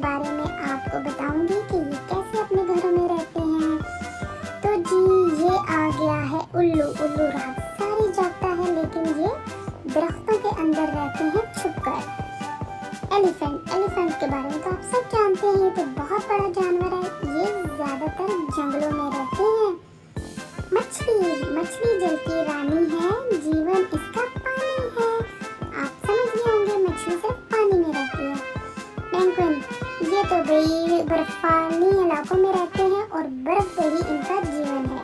बारे में आपको बताऊंगी कि ये कैसे अपने घरों में रहते हैं। तो जी ये आ गया है उल्लू। उल्लू रात सारी जागता है लेकिन ये दरख्तों के अंदर रहते हैं छुपकर। एलिफेंट। एलिफेंट के बारे में तो आप सब जानते हैं, ये तो बहुत बड़ा जानवर है। ये ज्यादातर जंगलों में रहते हैं। मछली। मछली जल की रानी है, जीवन इसका पानी है। आप समझ गए होंगे मछली सिर्फ पानी में रहती है। पेंगुइन। ये तो भाई बर्फानी इलाकों में रहते हैं और बर्फ पे ही इनका जीवन है।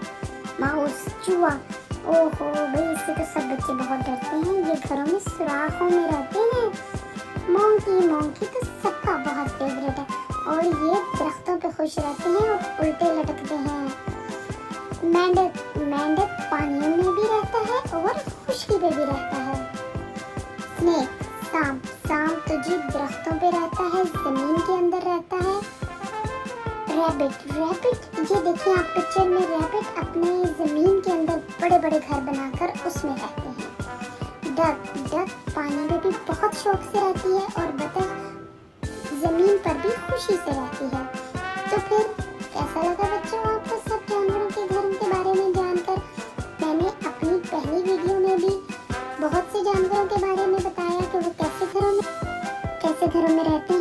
माउस। चूहा। ओहो भाई, इससे तो सब बच्चे बहुत डरते हैं। ये घरों में सुराखों में रहते हैं। मोंकी। मोंकी तो सबका बहुत फेवरेट है और ये दरख्तों पे खुश रहते हैं और उल्टे लटकते हैं। मेंढक। मेंढक पानियों में भी रहता है और खुशकी पे भी रहता है। स्नेक। सांप। सांप तो जी दरख्तों पे रहता है, जमीन के अंदर रहता है। रैबिट। रैबिट, ये देखिए आप पिक्चर में, रैबिट अपने जमीन के अंदर बड़े बड़े घर बनाकर उसमें रहते हैं। डक। डक पानी में भी बहुत शौक से रहती है और बतख जमीन पर भी खुशी से रहती है। तो फिर कैसा लगा बच्चों आपको सब जानवरों के घरों के बारे में जानकर? मैंने अपनी पहली वीडियो में भी बहुत से जानवरों के बारे में बताया कि वो कैसे घरों में रहते